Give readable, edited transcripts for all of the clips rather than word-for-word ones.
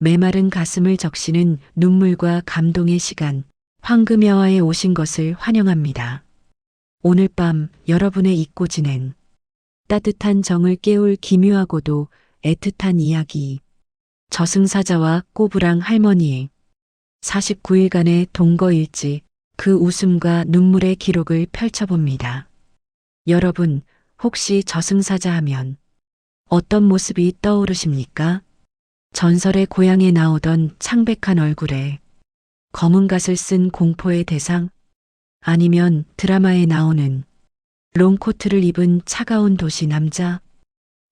메마른 가슴을 적시는 눈물과 감동의 시간, 황금여화에 오신 것을 환영합니다. 오늘 밤 여러분의 잊고 지낸 따뜻한 정을 깨울 기묘하고도 애틋한 이야기, 저승사자와 꼬부랑 할머니의 49일간의 동거일지, 그 웃음과 눈물의 기록을 펼쳐봅니다. 여러분, 혹시 저승사자 하면 어떤 모습이 떠오르십니까? 전설의 고향에 나오던 창백한 얼굴에 검은 갓을 쓴 공포의 대상? 아니면 드라마에 나오는 롱코트를 입은 차가운 도시 남자?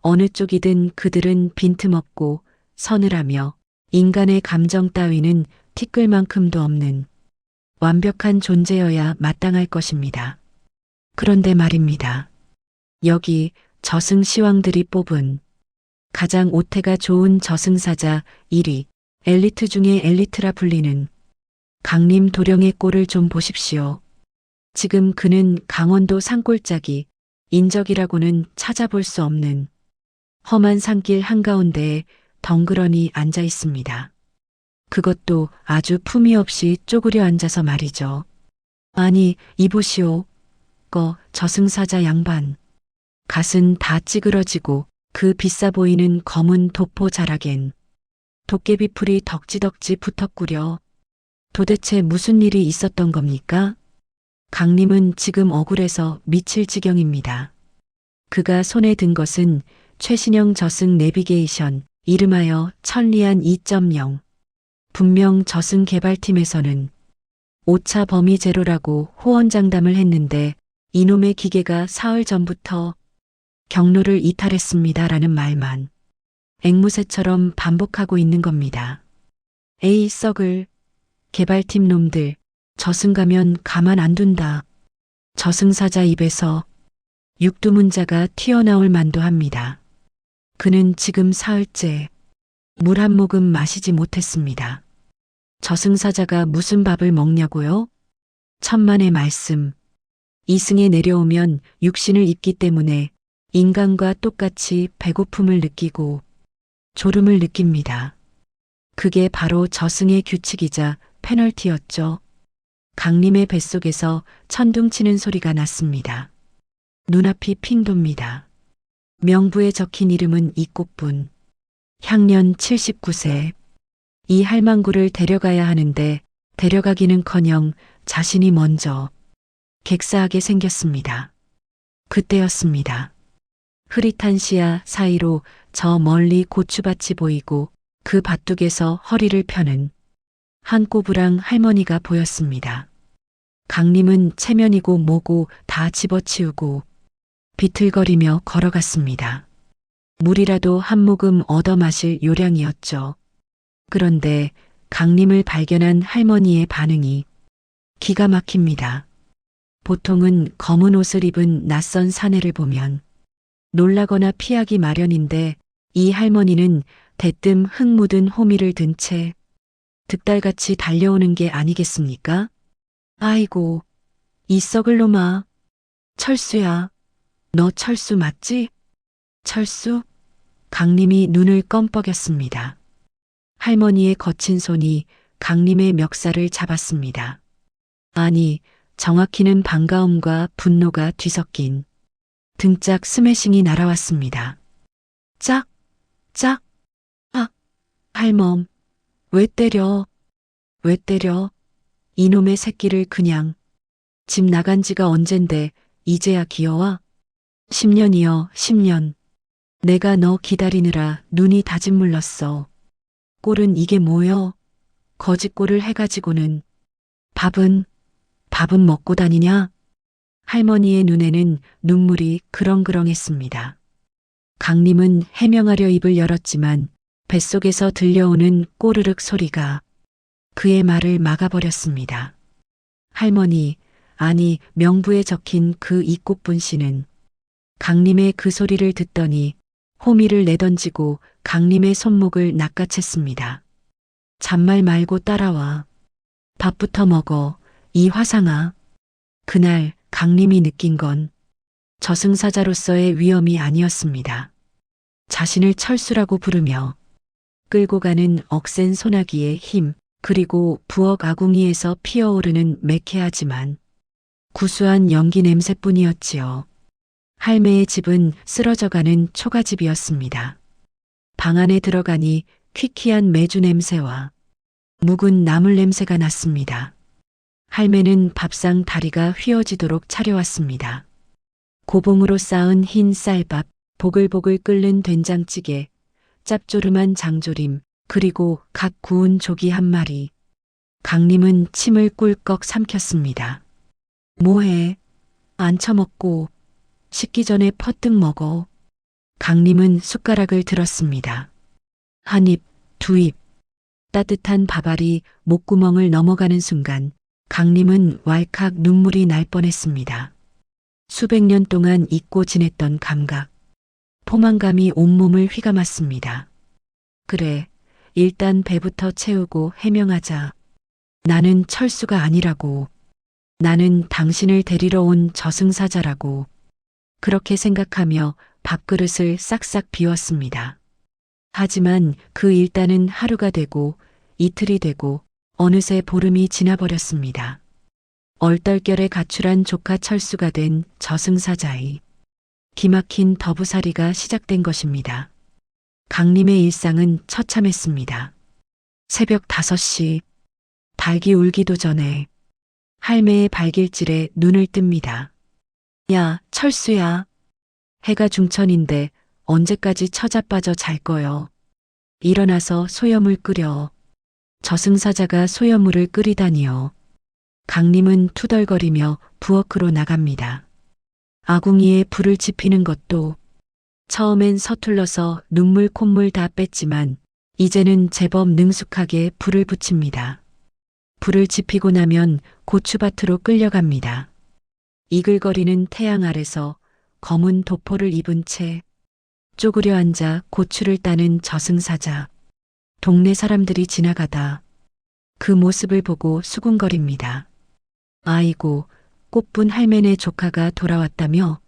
어느 쪽이든 그들은 빈틈없고 서늘하며 인간의 감정 따위는 티끌만큼도 없는 완벽한 존재여야 마땅할 것입니다. 그런데 말입니다. 여기 저승시황들이 뽑은 가장 오태가 좋은 저승사자 1위, 엘리트 중에 엘리트라 불리는 강림 도령의 꼴을 좀 보십시오. 지금 그는 강원도 산골짜기 인적이라고는 찾아볼 수 없는 험한 산길 한가운데에 덩그러니 앉아 있습니다. 그것도 아주 품위 없이 쪼그려 앉아서 말이죠. 아니, 이보시오. 저승사자 양반. 갓은 다 찌그러지고 그 비싸 보이는 검은 도포 자락엔 도깨비 풀이 덕지덕지 붙었구려. 도대체 무슨 일이 있었던 겁니까? 강림은 지금 억울해서 미칠 지경입니다. 그가 손에 든 것은 최신형 저승 내비게이션, 이름하여 천리안 2.0. 분명 저승 개발팀에서는 오차 범위 제로라고 호언장담을 했는데 이놈의 기계가 사흘 전부터 경로를 이탈했습니다라는 말만 앵무새처럼 반복하고 있는 겁니다. 에이 썩을 개발팀 놈들, 저승 가면 가만 안 둔다. 저승사자 입에서 육두문자가 튀어나올 만도 합니다. 그는 지금 사흘째 물 한 모금 마시지 못했습니다. 저승사자가 무슨 밥을 먹냐고요? 천만의 말씀. 이승에 내려오면 육신을 입기 때문에 인간과 똑같이 배고픔을 느끼고 졸음을 느낍니다. 그게 바로 저승의 규칙이자 페널티였죠. 강림의 뱃속에서 천둥치는 소리가 났습니다. 눈앞이 핑 돕니다. 명부에 적힌 이름은 이꽃분. 향년 79세. 이 할망구를 데려가야 하는데 데려가기는커녕 자신이 먼저 객사하게 생겼습니다. 그때였습니다. 흐릿한 시야 사이로 저 멀리 고추밭이 보이고 그 밭둑에서 허리를 펴는 한 꼬부랑 할머니가 보였습니다. 강림은 체면이고 뭐고 다 집어치우고 비틀거리며 걸어갔습니다. 물이라도 한 모금 얻어 마실 요량이었죠. 그런데 강림을 발견한 할머니의 반응이 기가 막힙니다. 보통은 검은 옷을 입은 낯선 사내를 보면 놀라거나 피하기 마련인데 이 할머니는 대뜸 흙 묻은 호미를 든 채 득달같이 달려오는 게 아니겠습니까? 아이고, 이 썩을 놈아. 철수야. 너 철수 맞지? 철수? 강림이 눈을 껌뻑였습니다. 할머니의 거친 손이 강림의 멱살을 잡았습니다. 아니, 정확히는 반가움과 분노가 뒤섞인 등짝 스매싱이 날아왔습니다. 짝, 짝, 아, 할멈, 왜 때려? 왜 때려? 이놈의 새끼를 그냥. 집 나간 지가 언젠데 이제야 기어와? 10년이여 10년. 내가 너 기다리느라 눈이 다짐 물렀어. 꼴은 이게 뭐여? 거짓꼴을 해가지고는 밥은 먹고 다니냐? 할머니의 눈에는 눈물이 그렁그렁했습니다. 강림은 해명하려 입을 열었지만 뱃속에서 들려오는 꼬르륵 소리가 그의 말을 막아버렸습니다. 할머니, 아니 명부에 적힌 그 이꽃분 씨는 강림의 그 소리를 듣더니 호미를 내던지고 강림의 손목을 낚아챘습니다. 잔말 말고 따라와. 밥부터 먹어, 이 화상아. 그날 강림이 느낀 건 저승사자로서의 위험이 아니었습니다. 자신을 철수라고 부르며 이끌고 가는 억센 소나기의 힘, 그리고 부엌 아궁이에서 피어오르는 매캐하지만 구수한 연기 냄새뿐이었지요. 할매의 집은 쓰러져가는 초가집이었습니다. 방 안에 들어가니 퀴퀴한 메주 냄새와 묵은 나물 냄새가 났습니다. 할매는 밥상 다리가 휘어지도록 차려왔습니다. 고봉으로 쌓은 흰 쌀밥, 보글보글 끓는 된장찌개, 짭조름한 장조림, 그리고 각 구운 조기 한 마리. 강림은 침을 꿀꺽 삼켰습니다. 뭐해? 안 처먹고 식기 전에 퍼뜩 먹어. 강림은 숟가락을 들었습니다. 한 입, 두 입. 따뜻한 밥알이 목구멍을 넘어가는 순간 강림은 왈칵 눈물이 날 뻔했습니다. 수백 년 동안 잊고 지냈던 감각, 포만감이 온몸을 휘감았습니다. 그래, 일단 배부터 채우고 해명하자. 나는 철수가 아니라고. 나는 당신을 데리러 온 저승사자라고. 그렇게 생각하며 밥그릇을 싹싹 비웠습니다. 하지만 그 일단은 하루가 되고 이틀이 되고 어느새 보름이 지나버렸습니다. 얼떨결에 가출한 조카 철수가 된 저승사자의 기막힌 더부살이가 시작된 것입니다. 강림의 일상은 처참했습니다. 새벽 5시, 닭이 울기도 전에 할매의 발길질에 눈을 뜹니다. 야, 철수야. 해가 중천인데 언제까지 처자빠져 잘 거요. 일어나서 소염을 끓여. 저승사자가 소염물을 끓이다니요. 강림은 투덜거리며 부엌으로 나갑니다. 아궁이에 불을 지피는 것도 처음엔 서툴러서 눈물 콧물 다 뺐지만 이제는 제법 능숙하게 불을 붙입니다. 불을 지피고 나면 고추밭으로 끌려갑니다. 이글거리는 태양 아래서 검은 도포를 입은 채 쪼그려 앉아 고추를 따는 저승사자. 동네 사람들이 지나가다 그 모습을 보고 수군거립니다. 아이고, 꽃분 할매네 조카가 돌아왔다며?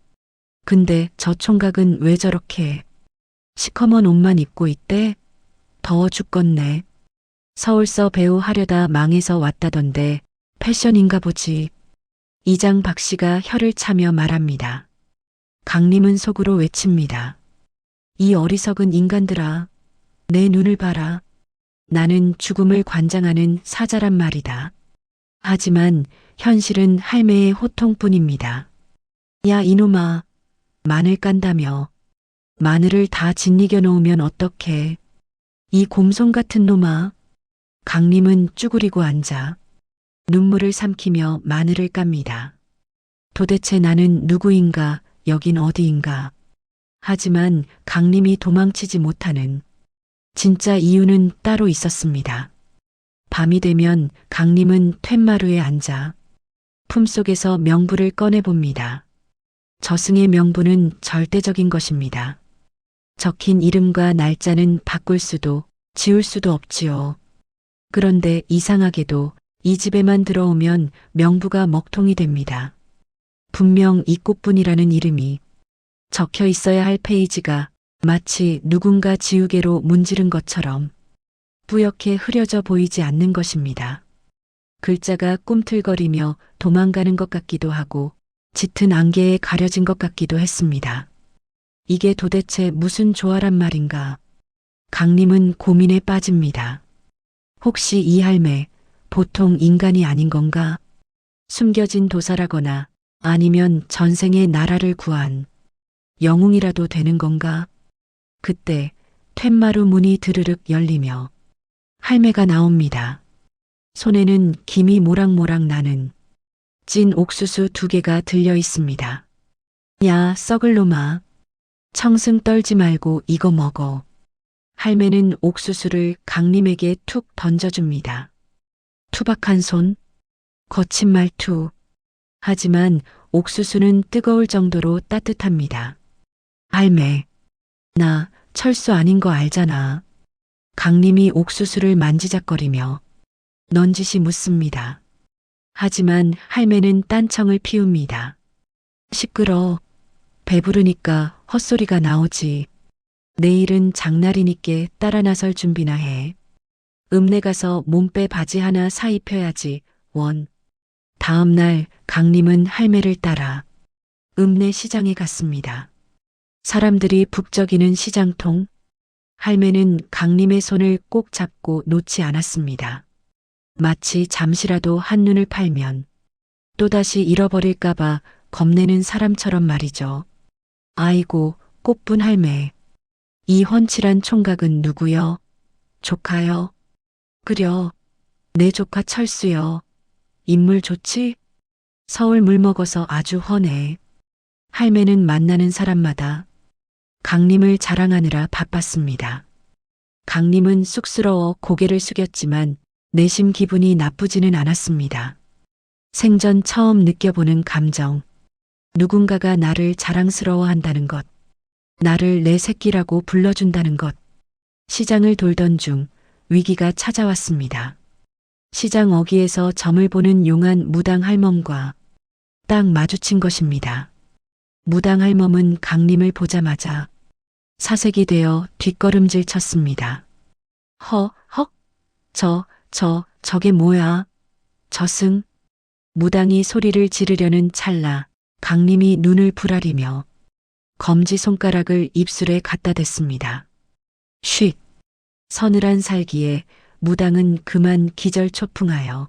근데 저 총각은 왜 저렇게 시커먼 옷만 입고 있대? 더워 죽겠네. 서울서 배우 하려다 망해서 왔다던데 패션인가 보지. 이장 박씨가 혀를 차며 말합니다. 강림은 속으로 외칩니다. 이 어리석은 인간들아, 내 눈을 봐라. 나는 죽음을 관장하는 사자란 말이다. 하지만 현실은 할매의 호통뿐입니다. 야 이놈아, 마늘 깐다며. 마늘을 다 짓이겨 놓으면 어떡해. 이 곰손 같은 놈아. 강림은 쭈그리고 앉아 눈물을 삼키며 마늘을 깝니다. 도대체 나는 누구인가, 여긴 어디인가. 하지만 강림이 도망치지 못하는 진짜 이유는 따로 있었습니다. 밤이 되면 강림은 툇마루에 앉아 품속에서 명부를 꺼내봅니다. 저승의 명부는 절대적인 것입니다. 적힌 이름과 날짜는 바꿀 수도 지울 수도 없지요. 그런데 이상하게도 이 집에만 들어오면 명부가 먹통이 됩니다. 분명 이 꽃분이라는 이름이 적혀 있어야 할 페이지가 마치 누군가 지우개로 문지른 것처럼 뿌옇게 흐려져 보이지 않는 것입니다. 글자가 꿈틀거리며 도망가는 것 같기도 하고 짙은 안개에 가려진 것 같기도 했습니다. 이게 도대체 무슨 조화란 말인가? 강림은 고민에 빠집니다. 혹시 이 할매 보통 인간이 아닌 건가? 숨겨진 도사라거나 아니면 전생에 나라를 구한 영웅이라도 되는 건가? 그때 툇마루 문이 드르륵 열리며 할매가 나옵니다. 손에는 김이 모락모락 나는 찐 옥수수 2개가 들려 있습니다. 야, 썩을 놈아. 청승 떨지 말고 이거 먹어. 할매는 옥수수를 강림에게 툭 던져줍니다. 투박한 손, 거친 말투. 하지만 옥수수는 뜨거울 정도로 따뜻합니다. 할매, 나 철수 아닌 거 알잖아. 강림이 옥수수를 만지작거리며 넌지시 묻습니다. 하지만 할매는 딴청을 피웁니다. 시끄러. 배부르니까 헛소리가 나오지. 내일은 장날이니께 따라 나설 준비나 해. 읍내 가서 몸빼 바지 하나 사 입혀야지. 원. 다음 날 강림은 할매를 따라 읍내 시장에 갔습니다. 사람들이 북적이는 시장통. 할매는 강림의 손을 꼭 잡고 놓지 않았습니다. 마치 잠시라도 한눈을 팔면 또다시 잃어버릴까봐 겁내는 사람처럼 말이죠. 아이고, 꽃분 할매. 이 훤칠한 총각은 누구여? 조카여? 그려. 내 조카 철수여. 인물 좋지? 서울 물 먹어서 아주 훤해. 할매는 만나는 사람마다 강림을 자랑하느라 바빴습니다. 강림은 쑥스러워 고개를 숙였지만 내심 기분이 나쁘지는 않았습니다. 생전 처음 느껴보는 감정. 누군가가 나를 자랑스러워한다는 것. 나를 내 새끼라고 불러준다는 것. 시장을 돌던 중 위기가 찾아왔습니다. 시장 어귀에서 점을 보는 용한 무당 할멈과 딱 마주친 것입니다. 무당 할멈은 강림을 보자마자 사색이 되어 뒷걸음질 쳤습니다. 헉, 저게 뭐야? 저승? 무당이 소리를 지르려는 찰나 강림이 눈을 부라리며 검지손가락을 입술에 갖다 댔습니다. 쉿! 서늘한 살기에 무당은 그만 기절초풍하여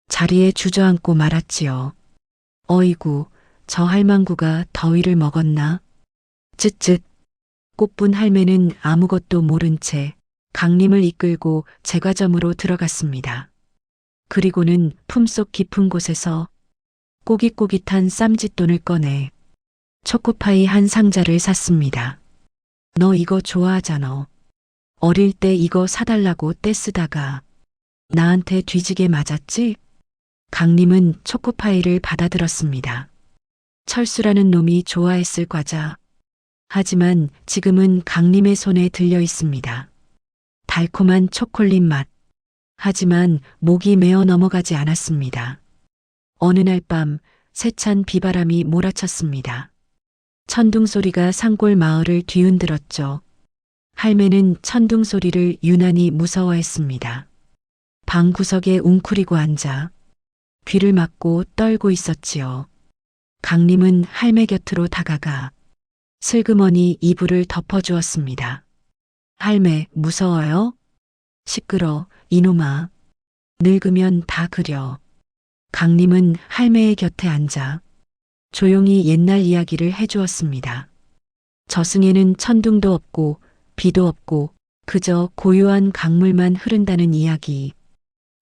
자리에 주저앉고 말았지요. 어이구, 저 할망구가 더위를 먹었나? 쯧쯧. 꽃분 할매는 아무것도 모른 채 강림을 이끌고 제과점으로 들어갔습니다. 그리고는 품속 깊은 곳에서 꼬깃꼬깃한 쌈짓돈을 꺼내 초코파이 한 상자를 샀습니다. 너 이거 좋아하잖아. 어릴 때 이거 사달라고 떼쓰다가 나한테 뒤지게 맞았지? 강림은 초코파이를 받아들었습니다. 철수라는 놈이 좋아했을 과자. 하지만 지금은 강림의 손에 들려 있습니다. 달콤한 초콜릿 맛. 하지만 목이 메어 넘어가지 않았습니다. 어느 날 밤 세찬 비바람이 몰아쳤습니다. 천둥 소리가 산골 마을을 뒤흔들었죠. 할매는 천둥 소리를 유난히 무서워했습니다. 방 구석에 웅크리고 앉아 귀를 막고 떨고 있었지요. 강림은 할매 곁으로 다가가 슬그머니 이불을 덮어주었습니다. 할매, 무서워요? 시끄러, 이놈아. 늙으면 다 그려. 강림은 할매의 곁에 앉아 조용히 옛날 이야기를 해주었습니다. 저승에는 천둥도 없고 비도 없고 그저 고요한 강물만 흐른다는 이야기.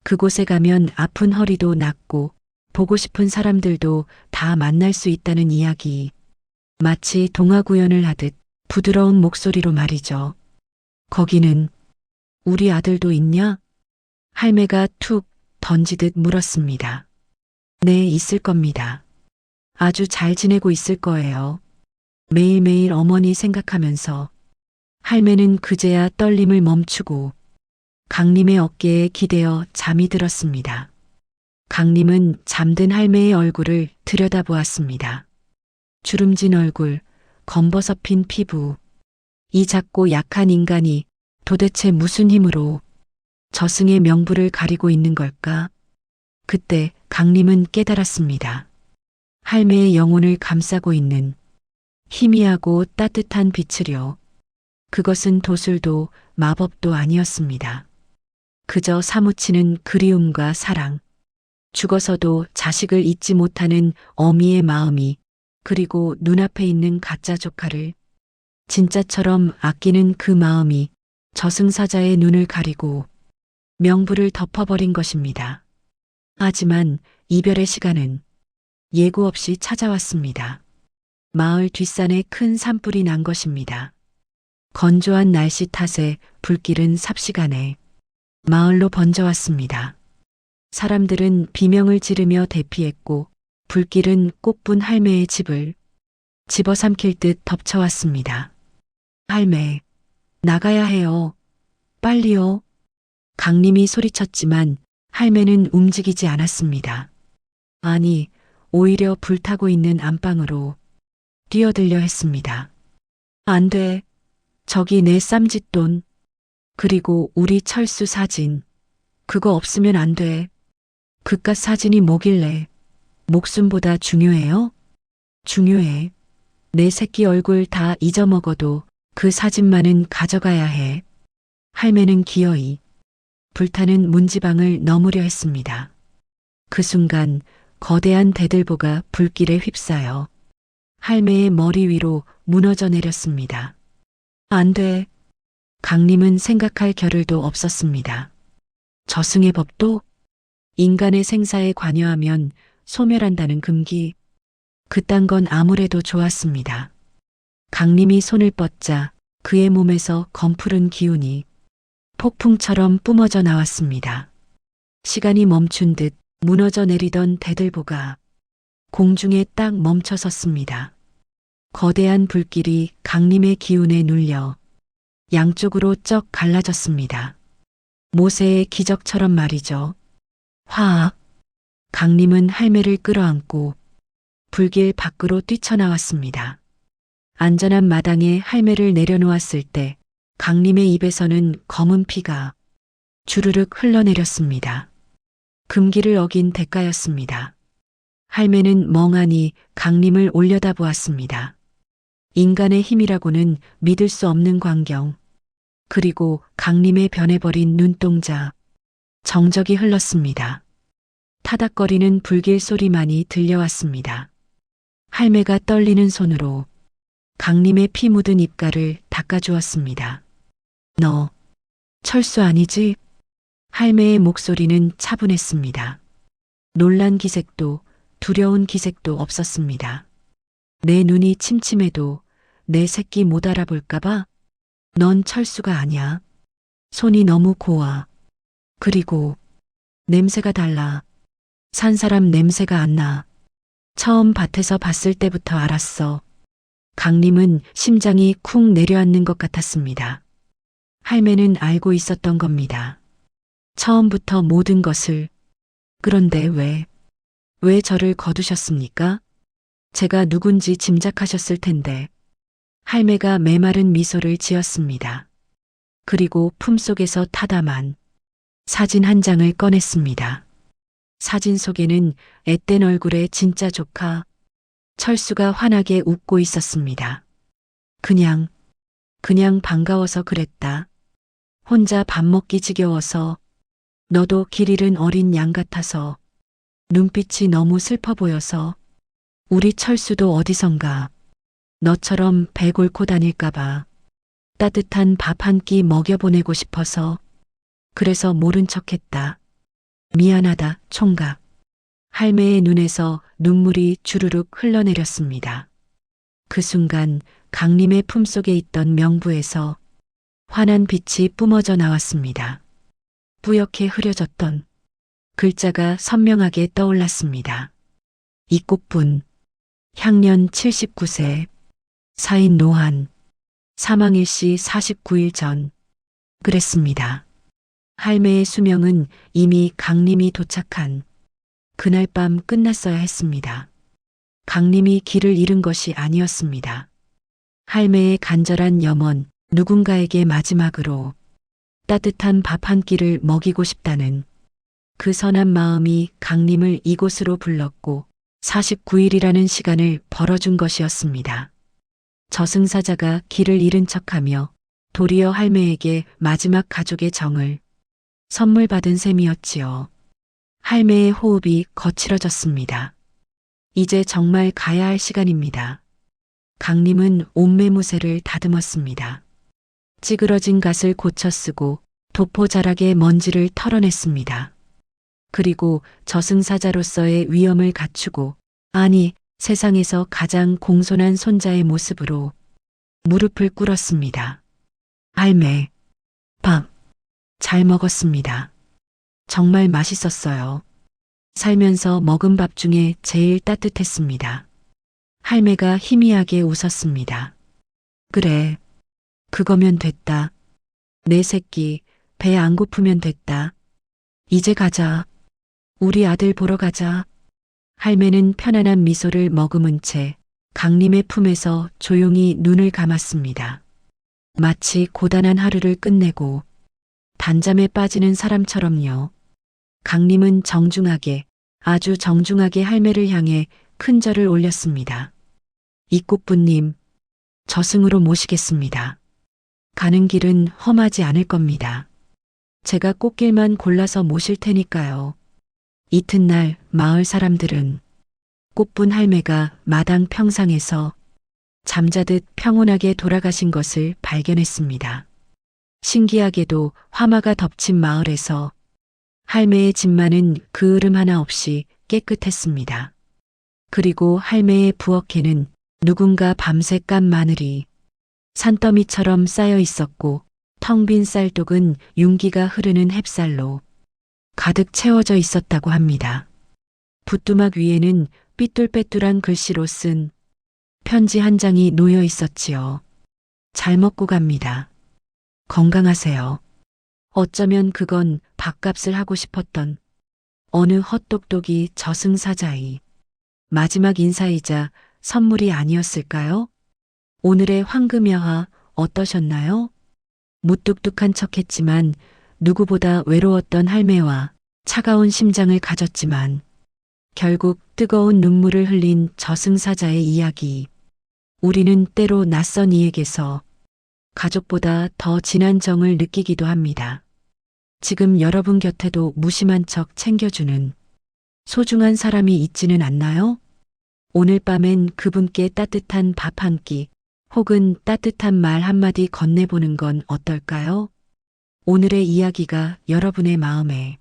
그곳에 가면 아픈 허리도 낫고 보고 싶은 사람들도 다 만날 수 있다는 이야기. 마치 동화 구연을 하듯 부드러운 목소리로 말이죠. 거기는 우리 아들도 있냐? 할매가 툭 던지듯 물었습니다. 네, 있을 겁니다. 아주 잘 지내고 있을 거예요. 매일매일 어머니 생각하면서. 할매는 그제야 떨림을 멈추고 강림의 어깨에 기대어 잠이 들었습니다. 강림은 잠든 할매의 얼굴을 들여다보았습니다. 주름진 얼굴, 검버섯핀 피부. 이 작고 약한 인간이 도대체 무슨 힘으로 저승의 명부를 가리고 있는 걸까? 그때 강림은 깨달았습니다. 할매의 영혼을 감싸고 있는 희미하고 따뜻한 빛을요. 그것은 도술도 마법도 아니었습니다. 그저 사무치는 그리움과 사랑, 죽어서도 자식을 잊지 못하는 어미의 마음이, 그리고 눈앞에 있는 가짜 조카를 진짜처럼 아끼는 그 마음이 저승사자의 눈을 가리고 명부를 덮어버린 것입니다. 하지만 이별의 시간은 예고 없이 찾아왔습니다. 마을 뒷산에 큰 산불이 난 것입니다. 건조한 날씨 탓에 불길은 삽시간에 마을로 번져왔습니다. 사람들은 비명을 지르며 대피했고 불길은 꽃분 할매의 집을 집어삼킬 듯 덮쳐왔습니다. 할매, 나가야 해요. 빨리요. 강림이 소리쳤지만 할매는 움직이지 않았습니다. 아니, 오히려 불타고 있는 안방으로 뛰어들려 했습니다. 안 돼. 저기 내 쌈짓돈. 그리고 우리 철수 사진. 그거 없으면 안 돼. 그깟 사진이 뭐길래. 목숨보다 중요해요? 중요해. 내 새끼 얼굴 다 잊어먹어도 그 사진만은 가져가야 해. 할매는 기어이 불타는 문지방을 넘으려 했습니다. 그 순간 거대한 대들보가 불길에 휩싸여 할매의 머리 위로 무너져 내렸습니다. 안 돼. 강림은 생각할 겨를도 없었습니다. 저승의 법도 인간의 생사에 관여하면 소멸한다는 금기. 그딴 건 아무래도 좋았습니다. 강림이 손을 뻗자 그의 몸에서 검푸른 기운이 폭풍처럼 뿜어져 나왔습니다. 시간이 멈춘 듯 무너져 내리던 대들보가 공중에 딱 멈춰 섰습니다. 거대한 불길이 강림의 기운에 눌려 양쪽으로 쩍 갈라졌습니다. 모세의 기적처럼 말이죠. 화악! 강림은 할매를 끌어안고 불길 밖으로 뛰쳐나왔습니다. 안전한 마당에 할매를 내려놓았을 때 강림의 입에서는 검은 피가 주르륵 흘러내렸습니다. 금기를 어긴 대가였습니다. 할매는 멍하니 강림을 올려다보았습니다. 인간의 힘이라고는 믿을 수 없는 광경. 그리고 강림의 변해버린 눈동자. 정적이 흘렀습니다. 타닥거리는 불길 소리만이 들려왔습니다. 할매가 떨리는 손으로 강림의 피 묻은 입가를 닦아주었습니다. 너 철수 아니지? 할매의 목소리는 차분했습니다. 놀란 기색도 두려운 기색도 없었습니다. 내 눈이 침침해도 내 새끼 못 알아볼까봐? 넌 철수가 아니야. 손이 너무 고와. 그리고 냄새가 달라. 산 사람 냄새가 안 나. 처음 밭에서 봤을 때부터 알았어. 강림은 심장이 쿵 내려앉는 것 같았습니다. 할매는 알고 있었던 겁니다. 처음부터 모든 것을. 그런데 왜 저를 거두셨습니까? 제가 누군지 짐작하셨을 텐데. 할매가 메마른 미소를 지었습니다. 그리고 품속에서 타다만 사진 한 장을 꺼냈습니다. 사진 속에는 앳된 얼굴의 진짜 조카 철수가 환하게 웃고 있었습니다. 그냥 반가워서 그랬다. 혼자 밥 먹기 지겨워서, 너도 길 잃은 어린 양 같아서, 눈빛이 너무 슬퍼 보여서, 우리 철수도 어디선가 너처럼 배 곪고 다닐까봐 따뜻한 밥 한 끼 먹여보내고 싶어서, 그래서 모른 척했다. 미안하다, 총각. 할매의 눈에서 눈물이 주르륵 흘러내렸습니다. 그 순간 강림의 품속에 있던 명부에서 환한 빛이 뿜어져 나왔습니다. 뿌옇게 흐려졌던 글자가 선명하게 떠올랐습니다. 이꽃분, 향년 79세, 사인 노한, 사망일시 49일 전. 그랬습니다. 할매의 수명은 이미 강림이 도착한 그날 밤 끝났어야 했습니다. 강림이 길을 잃은 것이 아니었습니다. 할매의 간절한 염원, 누군가에게 마지막으로 따뜻한 밥 한 끼를 먹이고 싶다는 그 선한 마음이 강림을 이곳으로 불렀고 49일이라는 시간을 벌어준 것이었습니다. 저승사자가 길을 잃은 척하며 도리어 할매에게 마지막 가족의 정을 선물 받은 셈이었지요. 할매의 호흡이 거칠어졌습니다. 이제 정말 가야 할 시간입니다. 강림은 옷매무새를 다듬었습니다. 찌그러진 갓을 고쳐 쓰고 도포 자락의 먼지를 털어냈습니다. 그리고 저승사자로서의 위엄을 갖추고, 아니, 세상에서 가장 공손한 손자의 모습으로 무릎을 꿇었습니다. 할매, 밥 잘 먹었습니다. 정말 맛있었어요. 살면서 먹은 밥 중에 제일 따뜻했습니다. 할매가 희미하게 웃었습니다. 그래, 그거면 됐다. 내 새끼, 배 안 고프면 됐다. 이제 가자. 우리 아들 보러 가자. 할매는 편안한 미소를 머금은 채 강림의 품에서 조용히 눈을 감았습니다. 마치 고단한 하루를 끝내고 단잠에 빠지는 사람처럼요. 강림은 정중하게, 아주 정중하게 할매를 향해 큰 절을 올렸습니다. 이꽃부님, 저승으로 모시겠습니다. 가는 길은 험하지 않을 겁니다. 제가 꽃길만 골라서 모실 테니까요. 이튿날 마을 사람들은 꽃분 할매가 마당 평상에서 잠자듯 평온하게 돌아가신 것을 발견했습니다. 신기하게도 화마가 덮친 마을에서 할매의 집만은 그을음 하나 없이 깨끗했습니다. 그리고 할매의 부엌에는 누군가 밤새 깐 마늘이 산더미처럼 쌓여 있었고 텅 빈 쌀독은 윤기가 흐르는 햅쌀로 가득 채워져 있었다고 합니다. 붓두막 위에는 삐뚤빼뚤한 글씨로 쓴 편지 한 장이 놓여 있었지요. 잘 먹고 갑니다. 건강하세요. 어쩌면 그건 밥값을 하고 싶었던 어느 헛똑똑이 저승사자의 마지막 인사이자 선물이 아니었을까요? 오늘의 황금여화 어떠셨나요? 무뚝뚝한 척했지만 누구보다 외로웠던 할매와 차가운 심장을 가졌지만 결국 뜨거운 눈물을 흘린 저승사자의 이야기. 우리는 때로 낯선 이에게서 가족보다 더 진한 정을 느끼기도 합니다. 지금 여러분 곁에도 무심한 척 챙겨주는 소중한 사람이 있지는 않나요? 오늘 밤엔 그분께 따뜻한 밥 한 끼 혹은 따뜻한 말 한마디 건네보는 건 어떨까요? 오늘의 이야기가 여러분의 마음에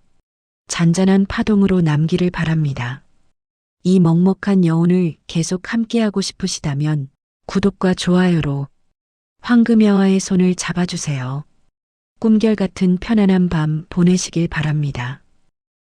잔잔한 파동으로 남기를 바랍니다. 이 먹먹한 여운을 계속 함께하고 싶으시다면 구독과 좋아요로 황금여화의 손을 잡아주세요. 꿈결 같은 편안한 밤 보내시길 바랍니다.